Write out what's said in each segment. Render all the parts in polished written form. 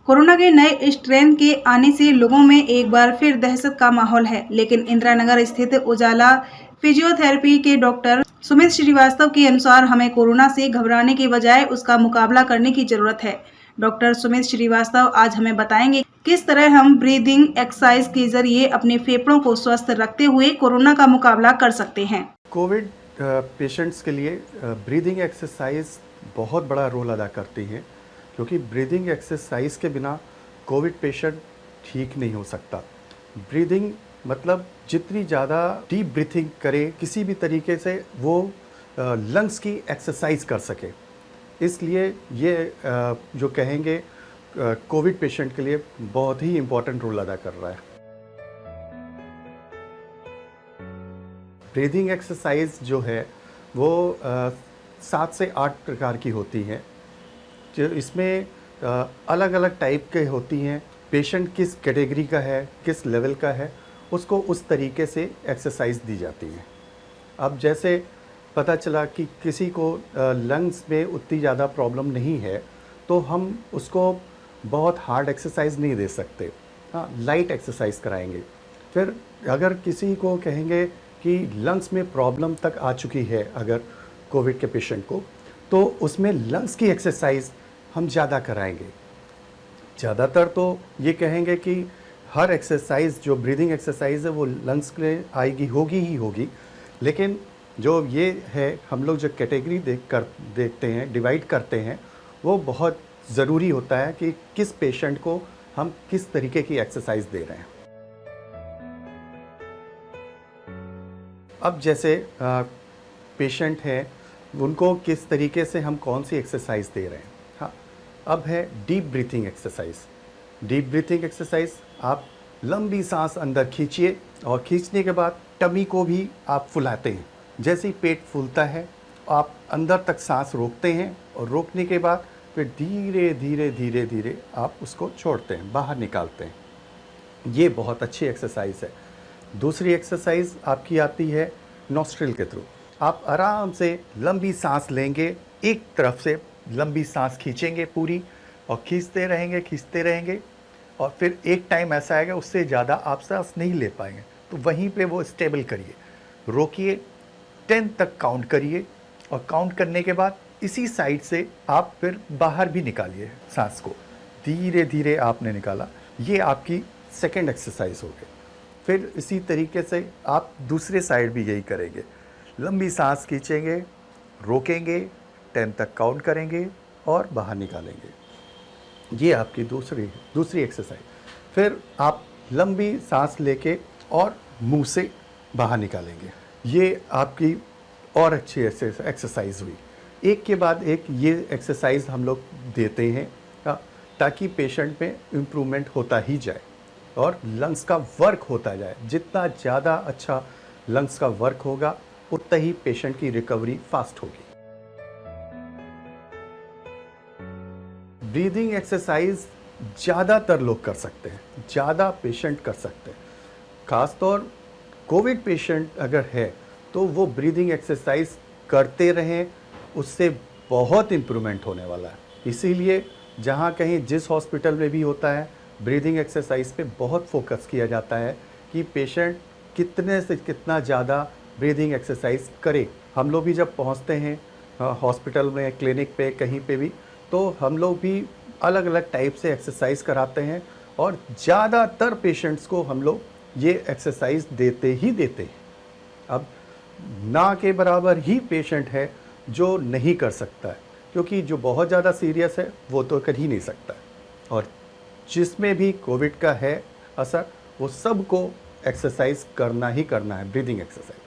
Corona के नए strain के आने से लोगों में एक बार फिर दहशत का माहौल है, लेकिन इंदिरानगर स्थित उजाला फिजियोथेरेपी के डॉक्टर सुमित श्रीवास्तव के अनुसार हमें कोरोना से घबराने के बजाय उसका मुकाबला करने की जरूरत है। डॉक्टर सुमित श्रीवास्तव आज हमें बताएंगे किस तरह हम ब्रीदिंग एक्सरसाइज के जरिए अपने फेफड़ों को स्वस्थ रखते हुए कोरोना का मुकाबला कर सकते हैं। कोविड पेशेंट्स के लिए ब्रीदिंग एक्सरसाइज बहुत बड़ा रोल अदा करती है, क्योंकि ब्रीदिंग एक्सरसाइज के बिना कोविड पेशेंट ठीक नहीं हो सकता। ब्रीदिंग मतलब जितनी ज़्यादा डीप ब्रीथिंग करे, किसी भी तरीके से वो लंग्स की एक्सरसाइज कर सके। इसलिए ये जो कहेंगे कोविड पेशेंट के लिए बहुत ही इम्पोर्टेंट रोल अदा कर रहा है। ब्रीदिंग एक्सरसाइज जो है वो 7 से 8 प्रकार की होती हैं, जो इसमें अलग अलग टाइप के होती हैं। पेशेंट किस कैटेगरी का है, किस लेवल का है, उसको उस तरीके से एक्सरसाइज दी जाती है। अब जैसे पता चला कि किसी को लंग्स में उतनी ज़्यादा प्रॉब्लम नहीं है, तो हम उसको बहुत हार्ड एक्सरसाइज नहीं दे सकते। हाँ, लाइट एक्सरसाइज कराएंगे। फिर अगर किसी को कहेंगे कि लंग्स में प्रॉब्लम तक आ चुकी है अगर कोविड के पेशेंट को, तो उसमें लंग्स की एक्सरसाइज हम ज़्यादा कराएंगे। ज़्यादातर तो ये कहेंगे कि हर एक्सरसाइज जो ब्रीदिंग एक्सरसाइज है वो लंग्स के लिए आएगी, होगी ही होगी। लेकिन जो ये है, हम लोग जो कैटेगरी देखते हैं, डिवाइड करते हैं, वो बहुत ज़रूरी होता है कि किस पेशेंट को हम किस तरीके की एक्सरसाइज दे रहे हैं। अब जैसे पेशेंट हैं, उनको किस तरीके से हम कौन सी एक्सरसाइज दे रहे हैं। हाँ, अब है deep breathing exercise. Deep breathing exercise, आप लंबी सांस अंदर खींचिए और खींचने के बाद टमी को भी आप फुलाते हैं। जैसे ही पेट फूलता है, आप अंदर तक सांस रोकते हैं और रोकने के बाद फिर धीरे धीरे धीरे धीरे आप उसको छोड़ते हैं, बाहर निकालते हैं। ये बहुत अच्छी एक्सरसाइज है। दूसरी एक्सरसाइज आपकी आती है नॉस्ट्रिल के थ्रू। आप आराम से लंबी सांस लेंगे, एक तरफ से लंबी सांस खींचेंगे पूरी, और खींचते रहेंगे और फिर एक टाइम ऐसा आएगा उससे ज़्यादा आप सांस नहीं ले पाएंगे, तो वहीं पे वो स्टेबल करिए, रोकिए, 10 तक काउंट करिए, और काउंट करने के बाद इसी साइड से आप फिर बाहर भी निकालिए सांस को। धीरे धीरे आपने निकाला, ये आपकी सेकेंड एक्सरसाइज हो गई। फिर इसी तरीके से आप दूसरे साइड भी यही करेंगे, लंबी सांस खींचेंगे, रोकेंगे, 10 तक काउंट करेंगे और बाहर निकालेंगे। ये आपकी दूसरी एक्सरसाइज। फिर आप लंबी सांस लेके और मुंह से बाहर निकालेंगे। ये आपकी और अच्छी एक्सरसाइज हुई। एक के बाद एक ये एक्सरसाइज हम लोग देते हैं, ताकि पेशेंट में इम्प्रूवमेंट होता ही जाए और लंग्स का वर्क होता जाए। जितना ज़्यादा अच्छा लंग्स का वर्क होगा, उतना ही पेशेंट की रिकवरी फास्ट होगी। ब्रीदिंग एक्सरसाइज ज़्यादातर लोग कर सकते हैं, ज़्यादा पेशेंट कर सकते हैं। ख़ासतौर कोविड पेशेंट अगर है तो वो ब्रीदिंग एक्सरसाइज करते रहें, उससे बहुत इम्प्रूवमेंट होने वाला है। इसीलिए जहाँ कहीं जिस हॉस्पिटल में भी होता है, ब्रीदिंग एक्सरसाइज पे बहुत फोकस किया जाता है कि पेशेंट कितने से कितना ज़्यादा ब्रीदिंग एक्सरसाइज करे। हम लोग भी जब पहुंचते हैं हॉस्पिटल में, क्लिनिक पे, कहीं पे भी, तो हम लोग भी अलग अलग टाइप से एक्सरसाइज कराते हैं, और ज़्यादातर पेशेंट्स को हम लोग ये एक्सरसाइज देते ही देते हैं। अब ना के बराबर ही पेशेंट है जो नहीं कर सकता है, क्योंकि जो बहुत ज़्यादा सीरियस है वो तो कर ही नहीं सकता है, और जिसमें भी कोविड का है असर, वो सबको एक्सरसाइज करना ही करना है, ब्रीदिंग एक्सरसाइज।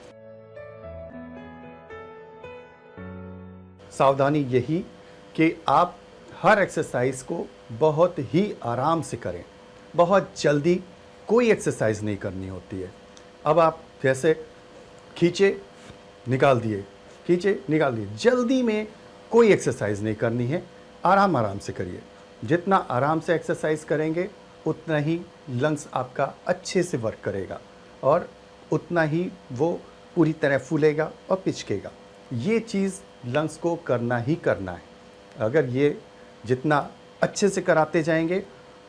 सावधानी यही कि आप हर एक्सरसाइज को बहुत ही आराम से करें। बहुत जल्दी कोई एक्सरसाइज नहीं करनी होती है। अब आप जैसे खींचे निकाल दिए, खींचे निकाल दिए, जल्दी में कोई एक्सरसाइज नहीं करनी है। आराम आराम से करिए। जितना आराम से एक्सरसाइज करेंगे, उतना ही लंग्स आपका अच्छे से वर्क करेगा और उतना ही वो पूरी तरह फूलेगा और पिचकेगा। ये चीज़ लंग्स को करना ही करना है। अगर ये जितना अच्छे से कराते जाएंगे,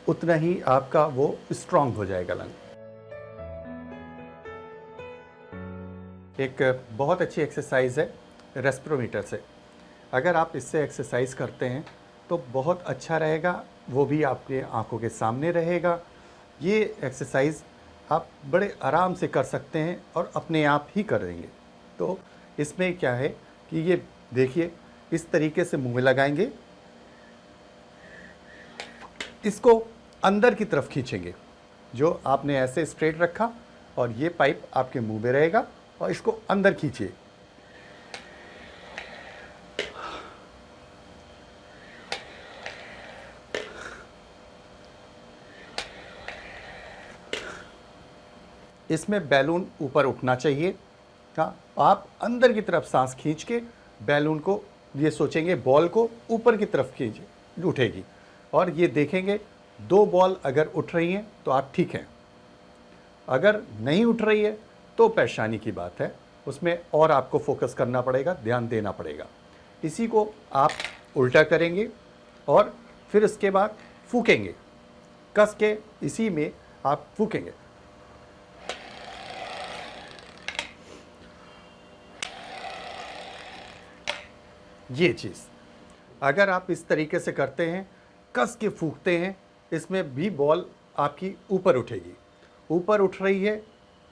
उतना ही आपका वो स्ट्रांग हो जाएगा लंग। एक बहुत अच्छी एक्सरसाइज है रेस्पिरोमीटर से। अगर आप इससे एक्सरसाइज करते हैं तो बहुत अच्छा रहेगा, वो भी आपके आंखों के सामने रहेगा। ये एक्सरसाइज आप बड़े आराम से कर सकते हैं और अपने आप ही करेंगे। तो इसमें क्या है कि ये देखिए, इस तरीके से मुंह में लगाएंगे, इसको अंदर की तरफ खींचेंगे, जो आपने ऐसे स्ट्रेट रखा, और ये पाइप आपके मुंह में रहेगा और इसको अंदर खींचिए। इसमें बैलून ऊपर उठना चाहिए। हाँ, आप अंदर की तरफ सांस खींच के बैलून को, ये सोचेंगे बॉल को ऊपर की तरफ खींच उठेगी, और ये देखेंगे 2 बॉल अगर उठ रही हैं तो आप ठीक हैं। अगर नहीं उठ रही है तो परेशानी की बात है, उसमें और आपको फोकस करना पड़ेगा, ध्यान देना पड़ेगा। इसी को आप उल्टा करेंगे और फिर उसके बाद फूकेंगे, कस के इसी में आप फूकेंगे। ये चीज़ अगर आप इस तरीके से करते हैं, कस के फूकते हैं, इसमें भी बॉल आपकी ऊपर उठेगी। ऊपर उठ रही है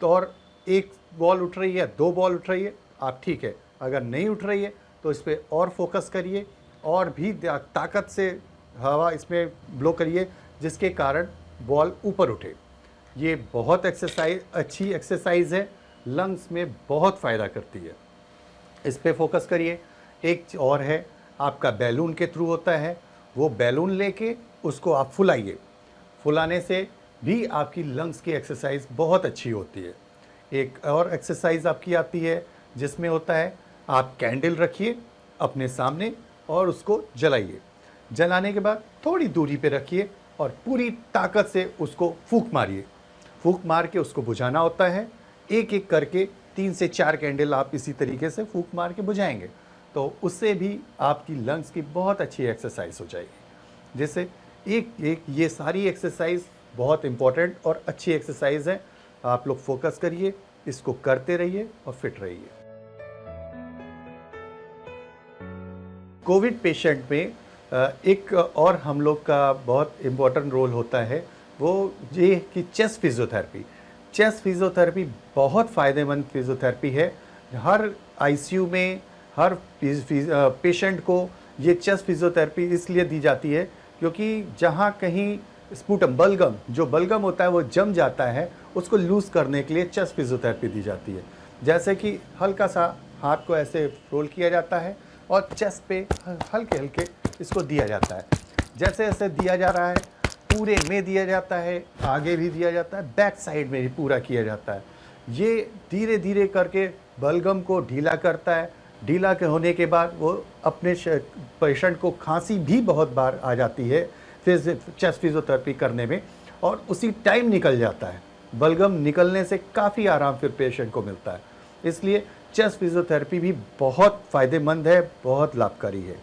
तो, और 1 बॉल उठ रही है, 2 बॉल उठ रही है, आप ठीक है। अगर नहीं उठ रही है तो इस पर और फोकस करिए, और भी ताकत से हवा इसमें ब्लो करिए, जिसके कारण बॉल ऊपर उठे। ये बहुत अच्छी एक्सरसाइज है, लंग्स में बहुत फ़ायदा करती है। इस पर फोकस करिए। एक और है, आपका बैलून के थ्रू होता है, वो बैलून लेके उसको आप फुलाइए। फुलाने से भी आपकी लंग्स की एक्सरसाइज बहुत अच्छी होती है। एक और एक्सरसाइज आपकी आती है जिसमें होता है, आप कैंडल रखिए अपने सामने और उसको जलाइए। जलाने के बाद थोड़ी दूरी पे रखिए और पूरी ताकत से उसको फूंक मारिए। फूंक मार के उसको बुझाना होता है। एक एक करके 3 से 4 कैंडल आप इसी तरीके से फूंक मार के बुझाएंगे, तो उससे भी आपकी लंग्स की बहुत अच्छी एक्सरसाइज हो जाएगी। जैसे एक ये सारी एक्सरसाइज बहुत इम्पॉर्टेंट और अच्छी एक्सरसाइज है। आप लोग फोकस करिए, इसको करते रहिए और फिट रहिए। कोविड पेशेंट में एक और हम लोग का बहुत इम्पोर्टेंट रोल होता है, वो ये कि चेस्ट फिजियोथेरेपी। चेस्ट फिजियोथेरेपी बहुत फ़ायदेमंद फिजियोथेरेपी है। हर आईसीयू में हर पेशेंट को ये चेस्ट फिजियोथेरेपी इसलिए दी जाती है क्योंकि जहाँ कहीं स्पूटम बलगम, जो बलगम होता है वो जम जाता है, उसको लूज़ करने के लिए चेस्ट फिजियोथेरेपी दी जाती है। जैसे कि हल्का सा हाथ को ऐसे रोल किया जाता है और चेस्ट पे हल्के हल्के इसको दिया जाता है। जैसे जैसे दिया जा रहा है, पूरे में दिया जाता है, आगे भी दिया जाता है, बैक साइड में भी पूरा किया जाता है। ये धीरे धीरे करके बलगम को ढीला करता है। ढीला के होने के बाद वो अपने पेशेंट को खांसी भी बहुत बार आ जाती है फिर चेस्ट फिजियोथेरेपी करने में, और उसी टाइम निकल जाता है। बलगम निकलने से काफ़ी आराम फिर पेशेंट को मिलता है। इसलिए चेस्ट फिजियोथेरेपी भी बहुत फ़ायदेमंद है, बहुत लाभकारी है।